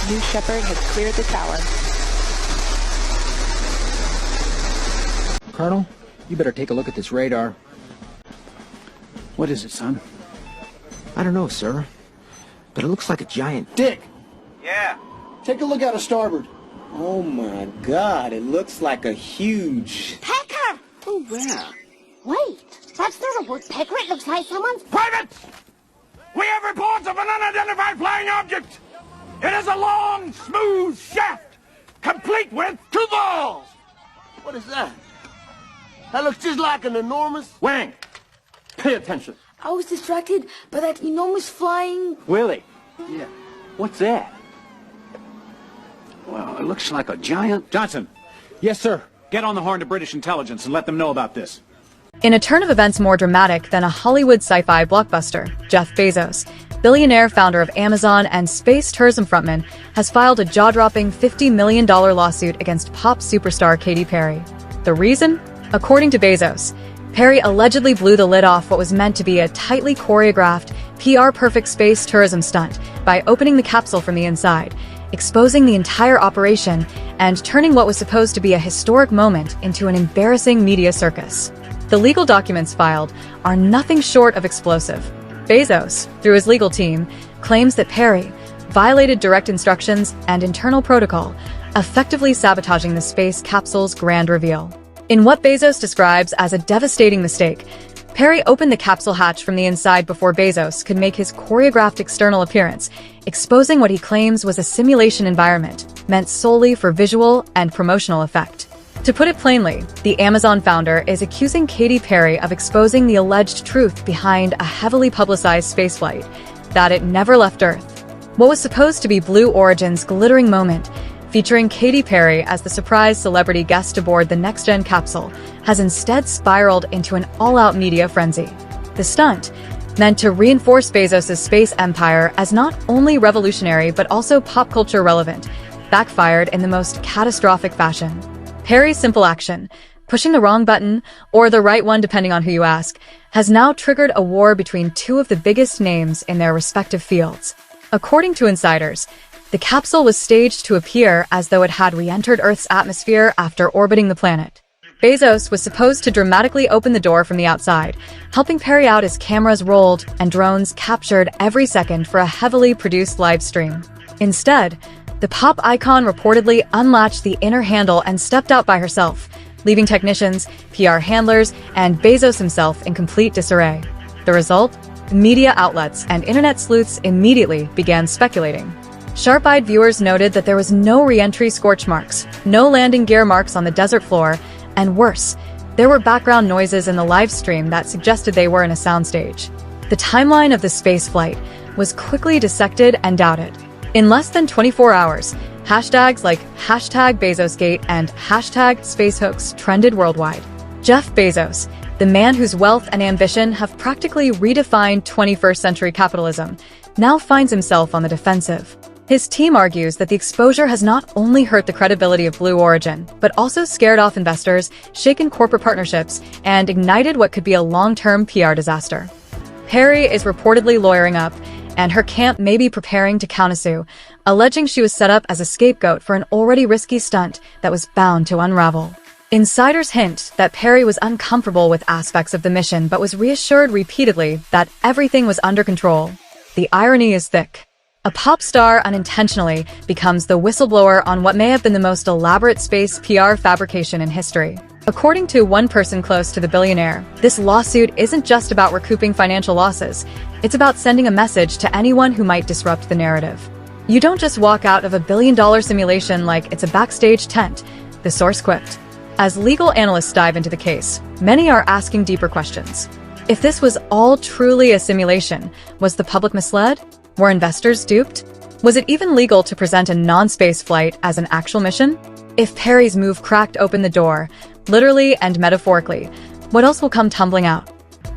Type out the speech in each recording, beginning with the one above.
New Shepard has cleared the tower. Colonel, you better take a look at this radar. What is it, son? I don't know, sir, but it looks like a giant... Dick! Yeah. Take a look out of starboard. Oh my God, it looks like a huge... Pecker! Oh, where? Wait, that's not a woodpecker. It looks like someone's... Privates! We have reports of an unidentified flying object! It is a long, smooth shaft, complete with two balls! What is that? That looks just like an enormous... Wang, pay attention. I was distracted by that enormous flying... Willie. Yeah. What's that? Well, it looks like a giant... Johnson. Yes, sir. Get on the horn to British intelligence and let them know about this. In a turn of events more dramatic than a Hollywood sci-fi blockbuster, Jeff Bezos, billionaire founder of Amazon and space tourism frontman, has filed a jaw-dropping $50 million lawsuit against pop superstar Katy Perry. The reason? According to Bezos, Perry allegedly blew the lid off what was meant to be a tightly choreographed, PR-perfect space tourism stunt by opening the capsule from the inside, exposing the entire operation and turning what was supposed to be a historic moment into an embarrassing media circus. The legal documents filed are nothing short of explosive. Bezos, through his legal team, claims that Perry violated direct instructions and internal protocol, effectively sabotaging the space capsule's grand reveal. In what Bezos describes as a devastating mistake, Perry opened the capsule hatch from the inside before Bezos could make his choreographed external appearance, exposing what he claims was a simulation environment meant solely for visual and promotional effect. To put it plainly, the Amazon founder is accusing Katy Perry of exposing the alleged truth behind a heavily publicized spaceflight, that it never left Earth. What was supposed to be Blue Origin's glittering moment, featuring Katy Perry as the surprise celebrity guest aboard the next-gen capsule, has instead spiraled into an all-out media frenzy. The stunt, meant to reinforce Bezos' space empire as not only revolutionary but also pop culture relevant, backfired in the most catastrophic fashion. Perry's simple action, pushing the wrong button, or the right one depending on who you ask, has now triggered a war between two of the biggest names in their respective fields. According to insiders, the capsule was staged to appear as though it had re-entered Earth's atmosphere after orbiting the planet. Bezos was supposed to dramatically open the door from the outside, helping Perry out as cameras rolled and drones captured every second for a heavily produced live stream. Instead, the pop icon reportedly unlatched the inner handle and stepped out by herself, leaving technicians, PR handlers, and Bezos himself in complete disarray. The result? Media outlets and internet sleuths immediately began speculating. Sharp-eyed viewers noted that there was no re-entry scorch marks, no landing gear marks on the desert floor, and worse, there were background noises in the live stream that suggested they were in a soundstage. The timeline of the space flight was quickly dissected and doubted. In less than 24 hours, hashtags like #BezosGate and #SpaceHoax trended worldwide. Jeff Bezos, the man whose wealth and ambition have practically redefined 21st century capitalism, now finds himself on the defensive. His team argues that the exposure has not only hurt the credibility of Blue Origin, but also scared off investors, shaken corporate partnerships, and ignited what could be a long-term PR disaster. Perry is reportedly lawyering up, and her camp may be preparing to countersue, alleging she was set up as a scapegoat for an already risky stunt that was bound to unravel. Insiders hint that Perry was uncomfortable with aspects of the mission but was reassured repeatedly that everything was under control. The irony is thick. A pop star unintentionally becomes the whistleblower on what may have been the most elaborate space PR fabrication in history. According to one person close to the billionaire, this lawsuit isn't just about recouping financial losses. It's about sending a message to anyone who might disrupt the narrative. You don't just walk out of a billion-dollar simulation like it's a backstage tent, the source quipped. As legal analysts dive into the case, many are asking deeper questions. If this was all truly a simulation, was the public misled? Were investors duped? Was it even legal to present a non-space flight as an actual mission? If Perry's move cracked open the door, literally and metaphorically, what else will come tumbling out?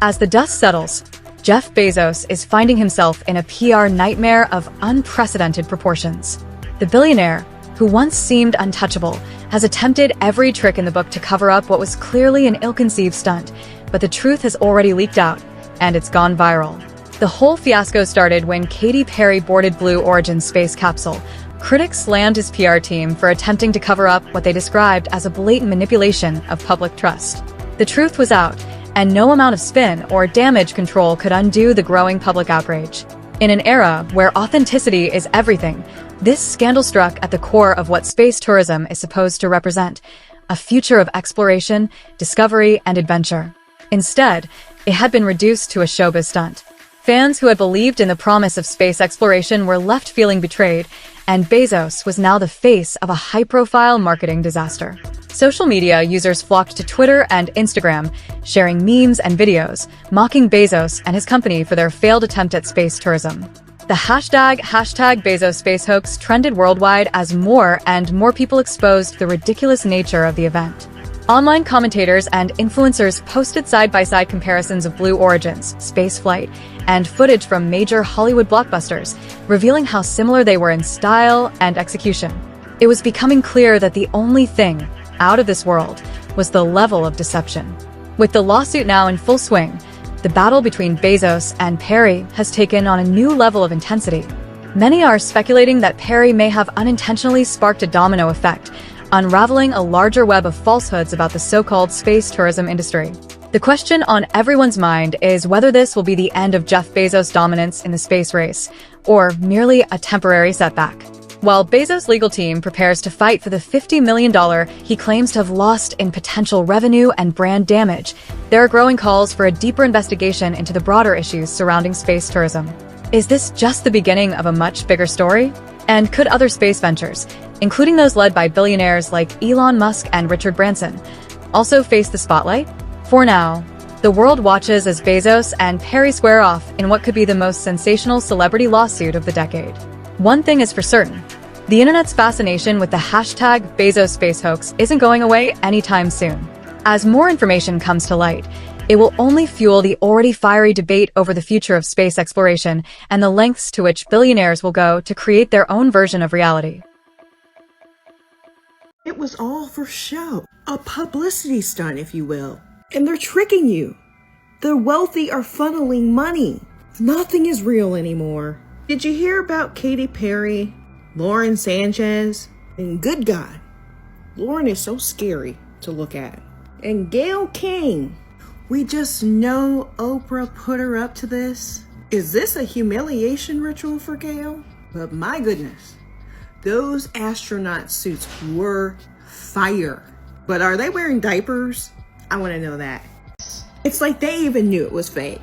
As the dust settles, Jeff Bezos is finding himself in a PR nightmare of unprecedented proportions. The billionaire, who once seemed untouchable, has attempted every trick in the book to cover up what was clearly an ill-conceived stunt, but the truth has already leaked out, and it's gone viral. The whole fiasco started when Katy Perry boarded Blue Origin's space capsule. Critics slammed his PR team for attempting to cover up what they described as a blatant manipulation of public trust. The truth was out, and no amount of spin or damage control could undo the growing public outrage. In an era where authenticity is everything, this scandal struck at the core of what space tourism is supposed to represent: a future of exploration, discovery, and adventure. Instead, it had been reduced to a showbiz stunt. Fans who had believed in the promise of space exploration were left feeling betrayed, and Bezos was now the face of a high-profile marketing disaster. Social media users flocked to Twitter and Instagram, sharing memes and videos, mocking Bezos and his company for their failed attempt at space tourism. The hashtag Bezos space hoax trended worldwide as more and more people exposed the ridiculous nature of the event. Online commentators and influencers posted side-by-side comparisons of Blue Origin's space flight and footage from major Hollywood blockbusters, revealing how similar they were in style and execution. It was becoming clear that the only thing out of this world was the level of deception. With the lawsuit now in full swing, the battle between Bezos and Perry has taken on a new level of intensity. Many are speculating that Perry may have unintentionally sparked a domino effect, unraveling a larger web of falsehoods about the so-called space tourism industry. The question on everyone's mind is whether this will be the end of Jeff Bezos' dominance in the space race, or merely a temporary setback. While Bezos' legal team prepares to fight for the $50 million he claims to have lost in potential revenue and brand damage, there are growing calls for a deeper investigation into the broader issues surrounding space tourism. Is this just the beginning of a much bigger story? And could other space ventures, including those led by billionaires like Elon Musk and Richard Branson, also face the spotlight? For now, the world watches as Bezos and Perry square off in what could be the most sensational celebrity lawsuit of the decade. One thing is for certain: the internet's fascination with the hashtag Bezos space hoax isn't going away anytime soon. As more information comes to light, it will only fuel the already fiery debate over the future of space exploration and the lengths to which billionaires will go to create their own version of reality. It was all for show. A publicity stunt, if you will. And they're tricking you. The wealthy are funneling money. Nothing is real anymore. Did you hear about Katy Perry, Lauren Sanchez? And good God, Lauren is so scary to look at. And Gayle King. We just know Oprah put her up to this. Is this a humiliation ritual for Gayle? But my goodness, those astronaut suits were fire. But are they wearing diapers? I want to know that. It's like they even knew it was fake.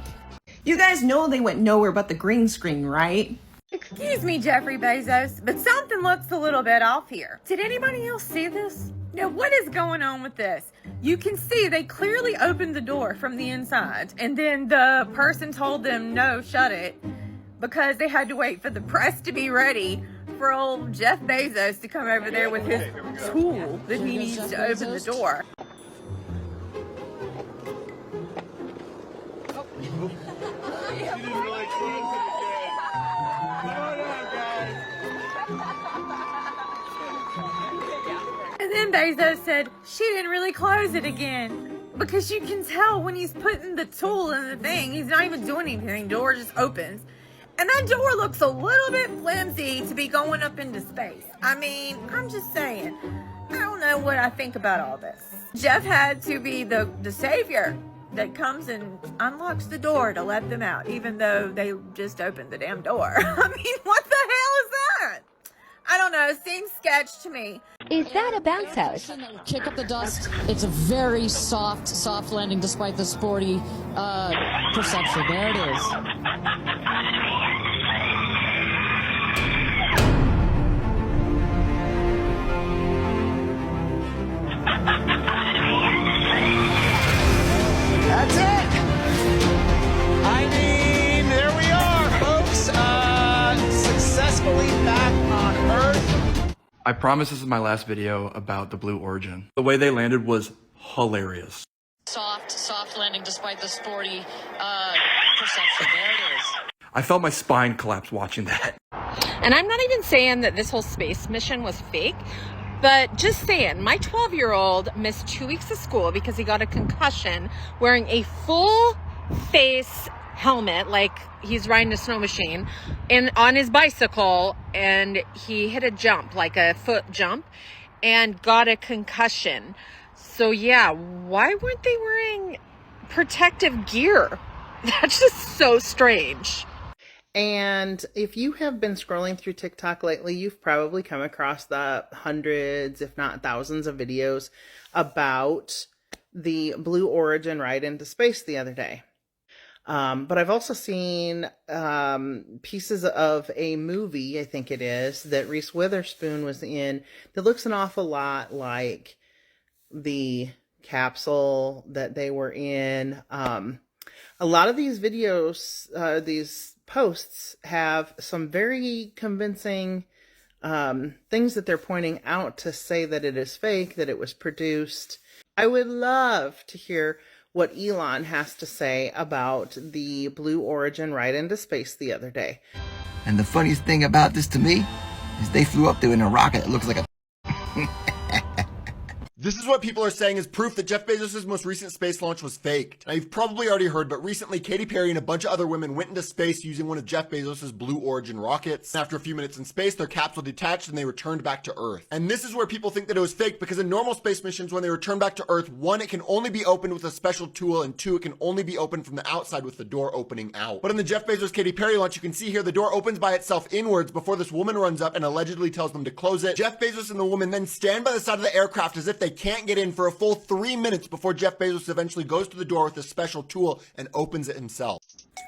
You guys know they went nowhere but the green screen, right? Excuse me, Jeffrey Bezos, but something looks a little bit off here. Did anybody else see this? Now, what is going on with this? You can see they clearly opened the door from the inside, and then the person told them, no, shut it, because they had to wait for the press to be ready for old Jeff Bezos to come over there with his tool that he needs to open the door. And then Bezos said she didn't really close it again, because you can tell when he's putting the tool in the thing, he's not even doing anything. The door just opens. And that door looks a little bit flimsy to be going up into space. I mean, I'm just saying, I don't know what I think about all this. Jeff had to be the savior that comes and unlocks the door to let them out, even though they just opened the damn door. I mean, what the hell is that? I don't know, it seems sketch to me. Is that a bounce house? Kick up the dust. It's a very soft landing despite the sporty perception. There it is. That's it! I mean, there we are, folks. Successfully back on Earth. I promise this is my last video about the Blue Origin. The way they landed was hilarious. Soft landing despite the sporty perception. There it is. I felt my spine collapse watching that. And I'm not even saying that this whole space mission was fake, but just saying, my 12-year-old missed 2 weeks of school because he got a concussion wearing a full face helmet, like he's riding a snow machine, and on his bicycle, and he hit a jump, like a foot jump, and got a concussion. So yeah, why weren't they wearing protective gear? That's just so strange. And if you have been scrolling through TikTok lately, you've probably come across the hundreds, if not thousands, of videos about the Blue Origin ride into space the other day. But I've also seen pieces of a movie, I think it is, that Reese Witherspoon was in that looks an awful lot like the capsule that they were in. A lot of these videos, these posts have some very convincing things that they're pointing out to say that it is fake, that it was produced. I would love to hear what Elon has to say about the Blue Origin ride into space the other day. And the funniest thing about this to me is they flew up there in a rocket that looks like a This is what people are saying is proof that Jeff Bezos' most recent space launch was faked. Now, you've probably already heard, but recently Katy Perry and a bunch of other women went into space using one of Jeff Bezos' Blue Origin rockets. After a few minutes in space, their capsule detached and they returned back to Earth. And this is where people think that it was fake, because in normal space missions, when they return back to Earth, one, it can only be opened with a special tool, and two, it can only be opened from the outside with the door opening out. But in the Jeff Bezos Katy Perry launch, you can see here the door opens by itself inwards before this woman runs up and allegedly tells them to close it. Jeff Bezos and the woman then stand by the side of the aircraft as if they can't get in for a full 3 minutes before Jeff Bezos eventually goes to the door with a special tool and opens it himself.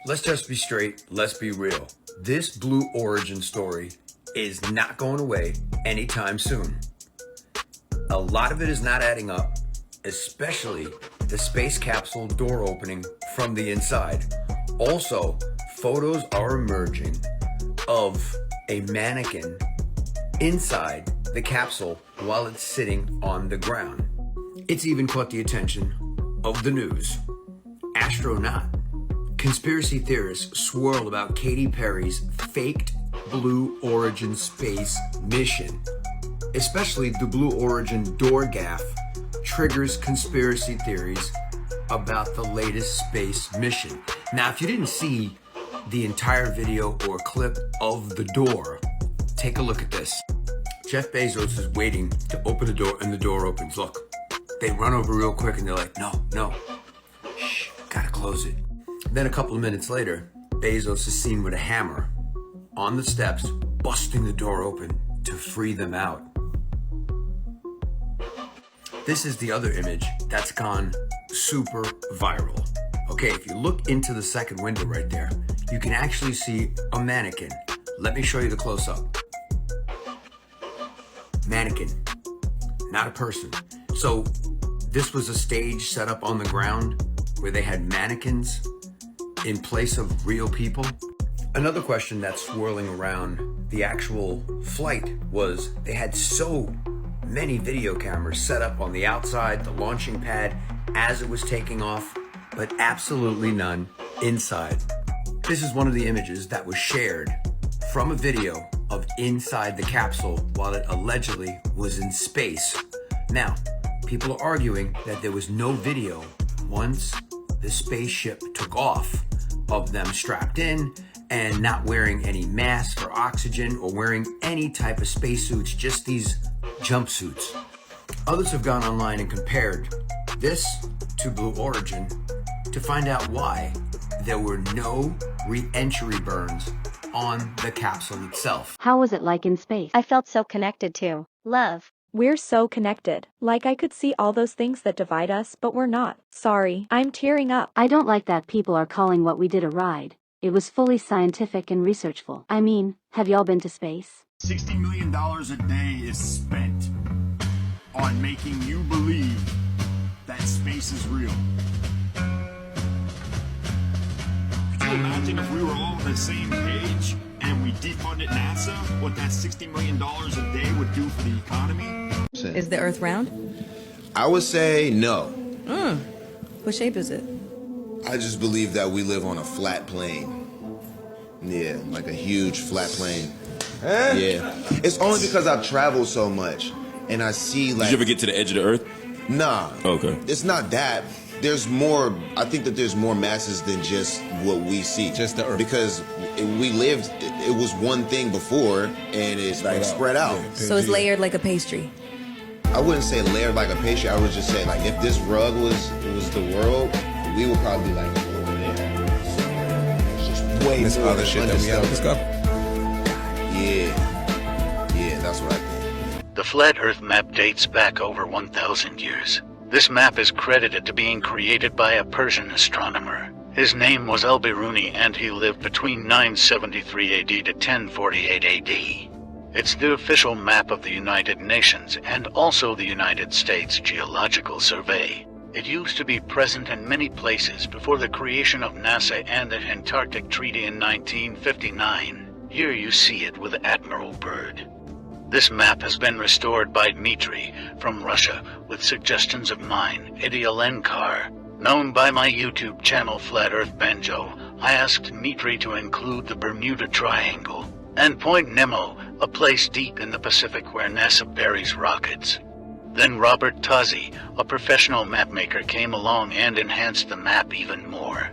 Let's just be straight. Let's be real. This Blue Origin story is not going away anytime soon. A lot of it is not adding up, especially the space capsule door opening from the inside. Also, photos are emerging of a mannequin inside the capsule while it's sitting on the ground. It's even caught the attention of the news. Astronaut. Conspiracy theorists swirl about Katy Perry's faked Blue Origin space mission. Especially the Blue Origin door gaffe triggers conspiracy theories about the latest space mission. Now, if you didn't see the entire video or clip of the door, take a look at this. Jeff Bezos is waiting to open the door and the door opens. Look. They run over real quick and they're like, no, shh, gotta close it. Then a couple of minutes later, Bezos is seen with a hammer on the steps, busting the door open to free them out. This is the other image that's gone super viral. Okay, if you look into the second window right there, you can actually see a mannequin. Let me show you the close-up. Mannequin, not a person. So this was a stage set up on the ground where they had mannequins in place of real people. Another question that's swirling around the actual flight was they had so many video cameras set up on the outside, the launching pad, as it was taking off, but absolutely none inside. This is one of the images that was shared from a video of inside the capsule while it allegedly was in space. Now, people are arguing that there was no video once the spaceship took off of them strapped in and not wearing any masks or oxygen or wearing any type of spacesuits, just these jumpsuits. Others have gone online and compared this to Blue Origin to find out why there were no re-entry burns on the capsule itself. How was it like in space? I felt so connected to love. We're so connected. Like I could see all those things that divide us, but we're not. Sorry, I'm tearing up. I don't like that people are calling what we did a ride. It was fully scientific and researchful. I mean, have y'all been to space? $60 million a day is spent on making you believe that space is real. Could you imagine if we were all on the same page and we defunded NASA, what that $60 million a day would do for the economy? Is the Earth round? I would say no. What shape is it? I just believe that we live on a flat plane. Yeah, like a huge flat plane. Yeah. It's only because I've traveled so much and I see like... Did you ever get to the edge of the Earth? Nah. Okay. It's not that. there's more. I think that there's more masses than just what we see. Just the Earth. Because we lived, it was one thing before, and it's like spread out. Yeah, so it's layered like a pastry. I wouldn't say layered like a pastry. I would just say, like, if this rug was the world, we would probably be like over there. It's just way this more other shit that we haven't discovered. Yeah, that's what I think. The Flat Earth map dates back over 1,000 years. This map is credited to being created by a Persian astronomer. His name was Al-Biruni, and he lived between 973 AD to 1048 AD. It's the official map of the United Nations and also the United States Geological Survey. It used to be present in many places before the creation of NASA and the Antarctic Treaty in 1959. Here you see it with Admiral Byrd. This map has been restored by Dmitry from Russia with suggestions of mine, Eddie Alenkar. Known by my YouTube channel Flat Earth Banjo, I asked Dmitry to include the Bermuda Triangle and Point Nemo, a place deep in the Pacific where NASA buries rockets. Then Robert Tozzi, a professional mapmaker, came along and enhanced the map even more.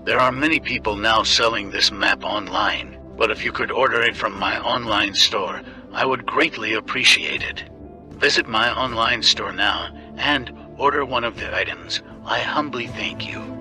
There are many people now selling this map online, but if you could order it from my online store, I would greatly appreciate it. Visit my online store now and order one of the items. I humbly thank you.